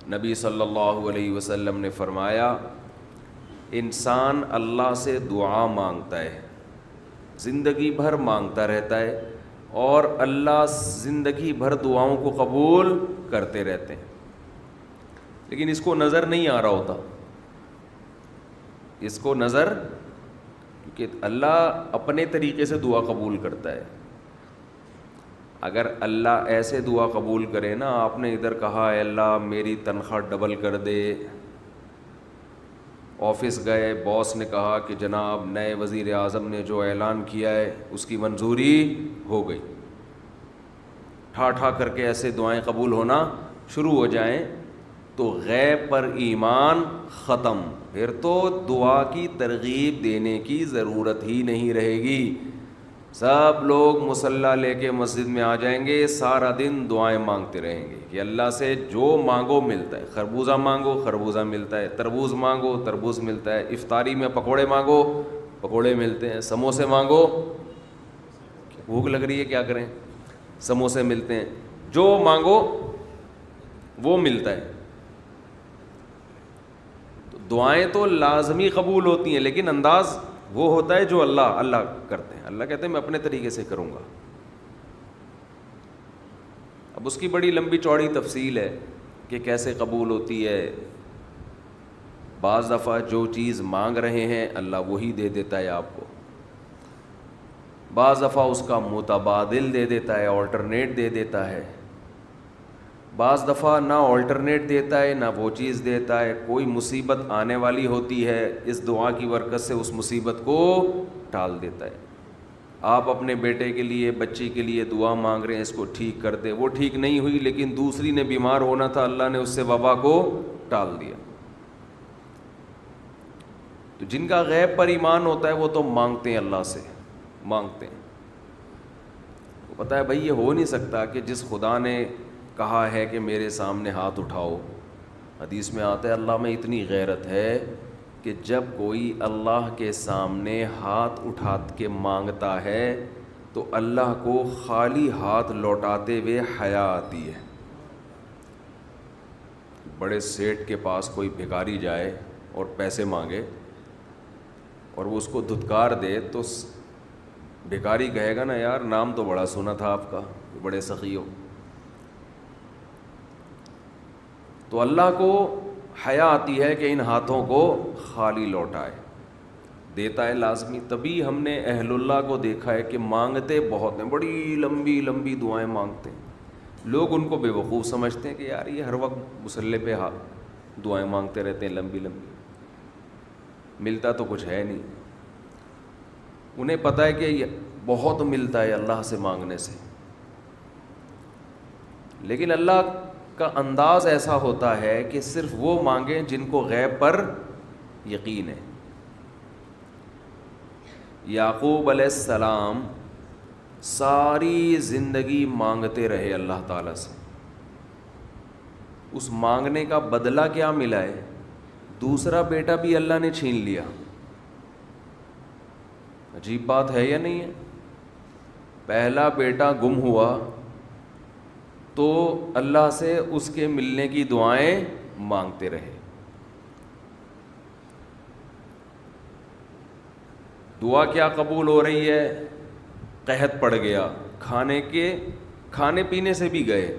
نبی صلی اللہ علیہ وسلم نے فرمایا انسان اللہ سے دعا مانگتا ہے، زندگی بھر مانگتا رہتا ہے، اور اللہ زندگی بھر دعاؤں کو قبول کرتے رہتے ہیں، لیکن اس کو نظر نہیں آ رہا ہوتا، اس کو نظر، کیونکہ اللہ اپنے طریقے سے دعا قبول کرتا ہے۔ اگر اللہ ایسے دعا قبول کرے نا، آپ نے ادھر کہا اے اللہ میری تنخواہ ڈبل کر دے، آفس گئے باس نے کہا کہ جناب نئے وزیر اعظم نے جو اعلان کیا ہے اس کی منظوری ہو گئی، ٹھا ٹھا کر کے ایسے دعائیں قبول ہونا شروع ہو جائیں تو غیب پر ایمان ختم، پھر تو دعا کی ترغیب دینے کی ضرورت ہی نہیں رہے گی، سب لوگ مصلی لے کے مسجد میں آ جائیں گے، سارا دن دعائیں مانگتے رہیں گے کہ اللہ سے جو مانگو ملتا ہے، خربوزہ مانگو خربوزہ ملتا ہے، تربوز مانگو تربوز ملتا ہے، افطاری میں پکوڑے مانگو پکوڑے ملتے ہیں، سموسے مانگو، بھوک لگ رہی ہے کیا کریں، سموسے ملتے ہیں، جو مانگو وہ ملتا ہے۔ تو دعائیں تو لازمی قبول ہوتی ہیں، لیکن انداز وہ ہوتا ہے جو اللہ کرتے ہیں، اللہ کہتے ہیں میں اپنے طریقے سے کروں گا۔ اب اس کی بڑی لمبی چوڑی تفصیل ہے کہ کیسے قبول ہوتی ہے۔ بعض دفعہ جو چیز مانگ رہے ہیں اللہ وہی دے دیتا ہے آپ کو، بعض دفعہ اس کا متبادل دے دیتا ہے، آلٹرنیٹ دے دیتا ہے، بعض دفعہ نہ آلٹرنیٹ دیتا ہے نہ وہ چیز دیتا ہے، کوئی مصیبت آنے والی ہوتی ہے، اس دعا کی برکت سے اس مصیبت کو ٹال دیتا ہے۔ آپ اپنے بیٹے کے لیے بچی کے لیے دعا مانگ رہے ہیں اس کو ٹھیک کر دے، وہ ٹھیک نہیں ہوئی لیکن دوسری نے بیمار ہونا تھا، اللہ نے اس سے وبا کو ٹال دیا۔ تو جن کا غیب پر ایمان ہوتا ہے وہ تو مانگتے ہیں، اللہ سے مانگتے ہیں، وہ پتہ ہے بھائی یہ ہو نہیں سکتا کہ جس خدا نے کہا ہے کہ میرے سامنے ہاتھ اٹھاؤ، حدیث میں آتا ہے اللہ میں اتنی غیرت ہے کہ جب کوئی اللہ کے سامنے ہاتھ اٹھا کے مانگتا ہے تو اللہ کو خالی ہاتھ لوٹاتے ہوئے حیا آتی ہے۔ بڑے سیٹ کے پاس کوئی بھکاری جائے اور پیسے مانگے اور وہ اس کو دھتکار دے تو بھکاری کہے گا نا یار نام تو بڑا سنا تھا آپ کا، بڑے سخی ہو۔ تو اللہ کو حیا آتی ہے کہ ان ہاتھوں کو خالی لوٹائے، دیتا ہے لازمی۔ تبھی ہم نے اہل اللہ کو دیکھا ہے کہ مانگتے بہت ہیں، بڑی لمبی لمبی دعائیں مانگتے ہیں، لوگ ان کو بے وقوف سمجھتے ہیں کہ یار یہ ہر وقت مصلی پہ دعائیں مانگتے رہتے ہیں لمبی لمبی، ملتا تو کچھ ہے نہیں۔ انہیں پتہ ہے کہ بہت ملتا ہے اللہ سے مانگنے سے، لیکن اللہ کا انداز ایسا ہوتا ہے کہ صرف وہ مانگیں جن کو غیب پر یقین ہے۔ یعقوب علیہ السلام ساری زندگی مانگتے رہے اللہ تعالیٰ سے، اس مانگنے کا بدلہ کیا ملا ہے؟ دوسرا بیٹا بھی اللہ نے چھین لیا۔ عجیب بات ہے یا نہیں ہے؟ پہلا بیٹا گم ہوا تو اللہ سے اس کے ملنے کی دعائیں مانگتے رہے، دعا کیا قبول ہو رہی ہے؟ قحط پڑ گیا، کھانے پینے سے بھی گئے،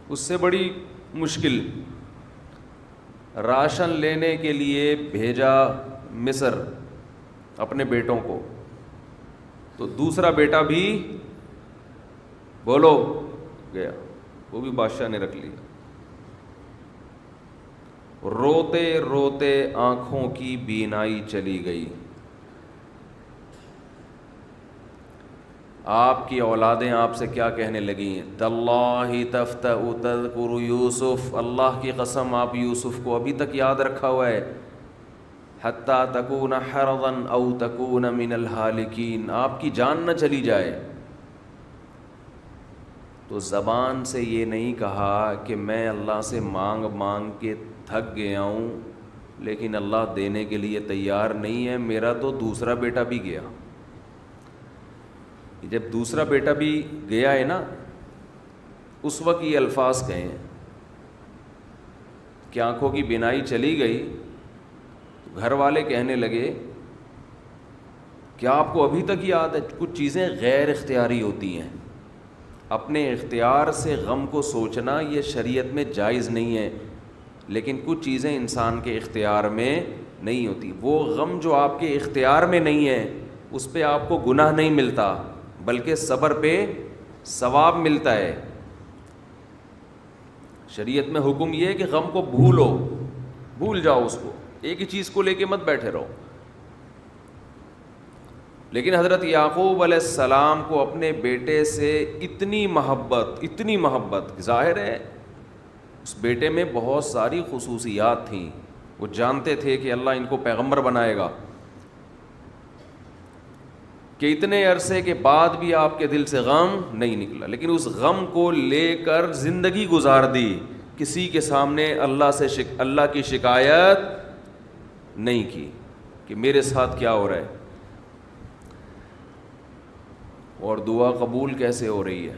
اس سے بڑی مشکل، راشن لینے کے لیے بھیجا مصر اپنے بیٹوں کو، تو دوسرا بیٹا بھی بولو گیا، وہ بھی بادشاہ نے رکھ لیا۔ روتے روتے آنکھوں کی بینائی چلی گئی، آپ کی اولادیں آپ سے کیا کہنے لگیں؟ تاللہ تفتأ تذکر یوسف، اللہ کی قسم آپ یوسف کو ابھی تک یاد رکھا ہوا ہے، حتی تکون حرضا او تکون من الہالکین، آپ کی جان نہ چلی جائے۔ تو زبان سے یہ نہیں کہا کہ میں اللہ سے مانگ مانگ کے تھک گیا ہوں لیکن اللہ دینے کے لیے تیار نہیں ہے، میرا تو دوسرا بیٹا بھی گیا۔ جب دوسرا بیٹا بھی گیا ہے نا، اس وقت یہ الفاظ کہیں کہ آنکھوں کی بینائی چلی گئی تو گھر والے کہنے لگے کیا آپ کو ابھی تک یاد ہے؟ کچھ چیزیں غیر اختیاری ہوتی ہیں، اپنے اختیار سے غم کو سوچنا یہ شریعت میں جائز نہیں ہے، لیکن کچھ چیزیں انسان کے اختیار میں نہیں ہوتی۔ وہ غم جو آپ کے اختیار میں نہیں ہے اس پہ آپ کو گناہ نہیں ملتا، بلکہ صبر پہ ثواب ملتا ہے۔ شریعت میں حکم یہ ہے کہ غم کو بھول جاؤ، اس کو ایک ہی چیز کو لے کے مت بیٹھے رہو۔ لیکن حضرت یعقوب علیہ السلام کو اپنے بیٹے سے اتنی محبت، ظاہر ہے اس بیٹے میں بہت ساری خصوصیات تھیں، وہ جانتے تھے کہ اللہ ان کو پیغمبر بنائے گا، کہ اتنے عرصے کے بعد بھی آپ کے دل سے غم نہیں نکلا، لیکن اس غم کو لے کر زندگی گزار دی، کسی کے سامنے اللہ کی شکایت نہیں کی کہ میرے ساتھ کیا ہو رہا ہے۔ اور دعا قبول کیسے ہو رہی ہے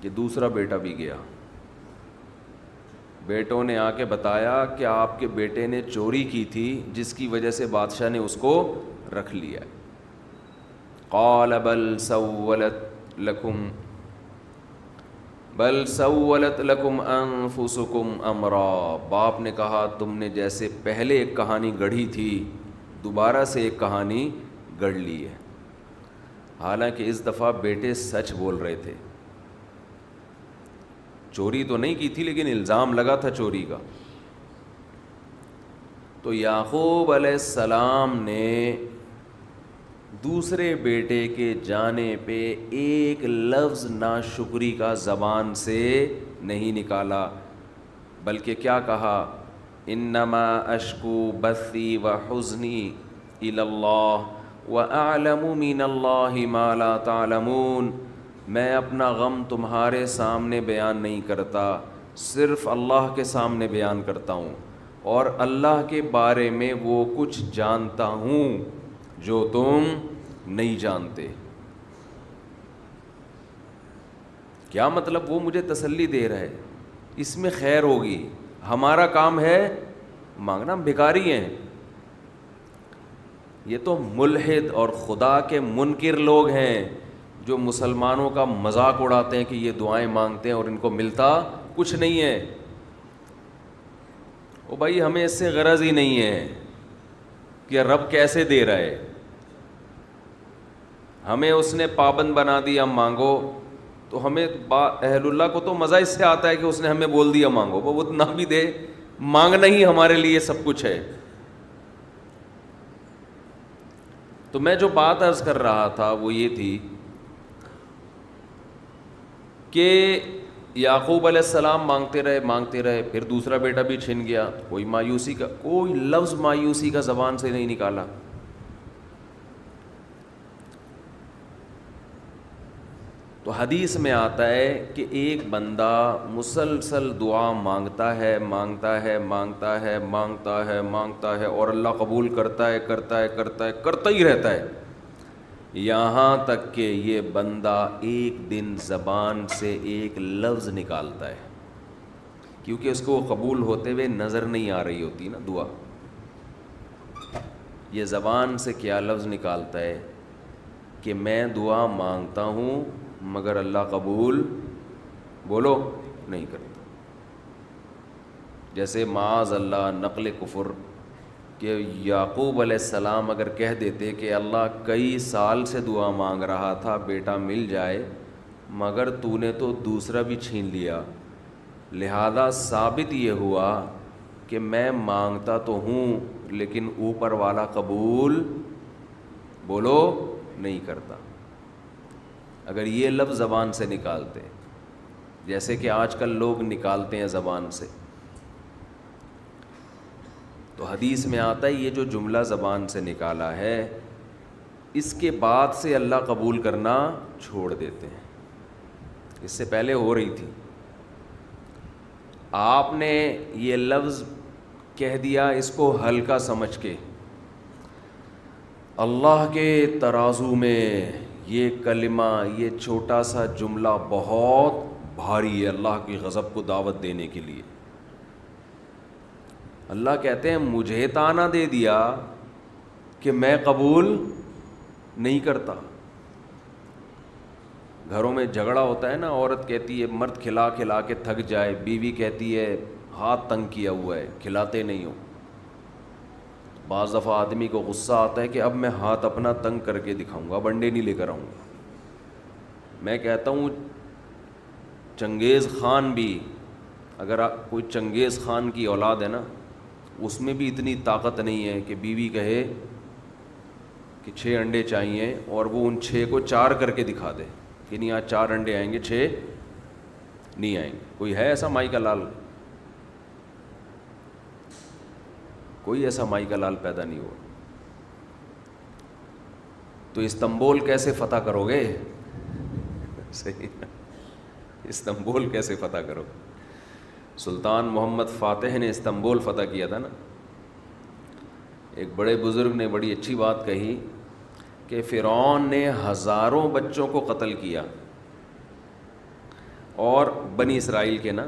کہ دوسرا بیٹا بھی گیا، بیٹوں نے آ کے بتایا کہ آپ کے بیٹے نے چوری کی تھی جس کی وجہ سے بادشاہ نے اس کو رکھ لیا۔ قال بل سولت لکم انفسکم امرا، باپ نے کہا تم نے جیسے پہلے ایک کہانی گڑھی تھی دوبارہ سے ایک کہانی گڑھ لی ہے۔ حالانکہ اس دفعہ بیٹے سچ بول رہے تھے، چوری تو نہیں کی تھی لیکن الزام لگا تھا چوری کا۔ تو یعقوب علیہ السلام نے دوسرے بیٹے کے جانے پہ ایک لفظ ناشکری کا زبان سے نہیں نکالا، بلکہ کیا کہا؟ انما اشکو بثی وحزنی الی اللہ وَأَعْلَمُ مِنَ اللَّهِ مَا لَا تَعْلَمُونَ، میں اپنا غم تمہارے سامنے بیان نہیں کرتا، صرف اللہ کے سامنے بیان کرتا ہوں، اور اللہ کے بارے میں وہ کچھ جانتا ہوں جو تم نہیں جانتے۔ کیا مطلب؟ وہ مجھے تسلی دے رہا ہے، اس میں خیر ہوگی، ہمارا کام ہے مانگنا، ہم بھکاری ہیں۔ یہ تو ملحد اور خدا کے منکر لوگ ہیں جو مسلمانوں کا مذاق اڑاتے ہیں کہ یہ دعائیں مانگتے ہیں اور ان کو ملتا کچھ نہیں ہے۔ او بھائی ہمیں اس سے غرض ہی نہیں ہے کہ رب کیسے دے رہا ہے، ہمیں اس نے پابند بنا دیا مانگو، تو ہمیں اہل اللہ کو تو مزہ اس سے آتا ہے کہ اس نے ہمیں بول دیا مانگو، وہ اتنا بھی دے، مانگنا ہی ہمارے لیے سب کچھ ہے۔ تو میں جو بات عرض کر رہا تھا وہ یہ تھی کہ یعقوب علیہ السلام مانگتے رہے، پھر دوسرا بیٹا بھی چھن گیا، کوئی لفظ مایوسی کا زبان سے نہیں نکالا۔ تو حدیث میں آتا ہے کہ ایک بندہ مسلسل دعا مانگتا ہے اور اللہ قبول کرتا ہی رہتا ہے، یہاں تک کہ یہ بندہ ایک دن زبان سے ایک لفظ نکالتا ہے، کیونکہ اس کو قبول ہوتے ہوئے نظر نہیں آ رہی ہوتی نا دعا، یہ زبان سے کیا لفظ نکالتا ہے کہ میں دعا مانگتا ہوں مگر اللہ قبول بولو نہیں کرتا۔ جیسے معاذ اللہ نقل کفر کہ یعقوب علیہ السلام اگر کہہ دیتے کہ اللہ کئی سال سے دعا مانگ رہا تھا بیٹا مل جائے مگر تو نے تو دوسرا بھی چھین لیا، لہذا ثابت یہ ہوا کہ میں مانگتا تو ہوں لیکن اوپر والا قبول بولو نہیں کرتا۔ اگر یہ لفظ زبان سے نکالتے جیسے کہ آج کل لوگ نکالتے ہیں زبان سے، تو حدیث میں آتا ہے یہ جو جملہ زبان سے نکالا ہے اس کے بعد سے اللہ قبول کرنا چھوڑ دیتے ہیں، اس سے پہلے ہو رہی تھی، آپ نے یہ لفظ کہہ دیا اس کو ہلکا سمجھ کے، اللہ کے ترازو میں یہ کلمہ، یہ چھوٹا سا جملہ بہت بھاری ہے اللہ کی غضب کو دعوت دینے کے لیے. اللہ کہتے ہیں مجھے تانا دے دیا کہ میں قبول نہیں کرتا. گھروں میں جھگڑا ہوتا ہے نا, عورت کہتی ہے مرد کھلا کھلا کے تھک جائے, بیوی کہتی ہے ہاتھ تنگ کیا ہوا ہے کھلاتے نہیں ہو. بعض دفعہ آدمی کو غصہ آتا ہے کہ اب میں ہاتھ اپنا تنگ کر کے دکھاؤں گا, اب انڈے نہیں لے کر آؤں گا. میں کہتا ہوں چنگیز خان بھی, اگر کوئی چنگیز خان کی اولاد ہے نا, اس میں بھی اتنی طاقت نہیں ہے کہ بیوی کہے کہ 6 انڈے چاہیے اور وہ ان 6 کو 4 کر کے دکھا دے کہ نہیں آج 4 انڈے آئیں گے 6 نہیں آئیں گے. کوئی ہے ایسا مائی کا لال؟ کوئی ایسا مائی کا لال پیدا نہیں ہوا. تو استنبول کیسے فتح کرو گے؟ صحیح, استنبول کیسے فتح کرو؟ سلطان محمد فاتح نے استنبول فتح کیا تھا نا. ایک بڑے بزرگ نے بڑی اچھی بات کہی کہ فرعون نے ہزاروں بچوں کو قتل کیا, اور بنی اسرائیل کے نا,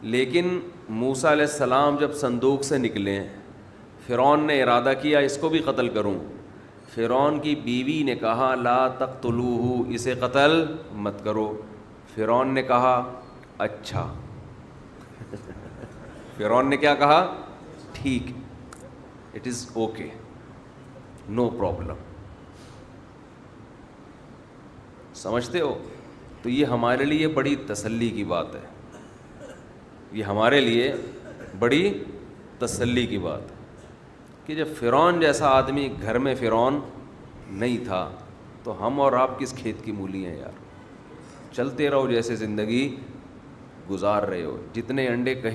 لیکن موسیٰ علیہ السلام جب صندوق سے نکلے فرعون نے ارادہ کیا اس کو بھی قتل کروں. فرعون کی بیوی نے کہا لا تقتلوہ, اسے قتل مت کرو. فرعون نے کہا اچھا. فرعون نے کیا کہا؟ ٹھیک, it is okay, no problem. سمجھتے ہو؟ تو یہ ہمارے لیے بڑی تسلی کی بات ہے, یہ ہمارے لیے بڑی تسلی کی بات ہے کہ جب فرعون جیسا آدمی گھر میں فرعون نہیں تھا تو ہم اور آپ کس کھیت کی مولی ہیں یار. چلتے رہو جیسے زندگی گزار رہے ہو, جتنے انڈے کہیں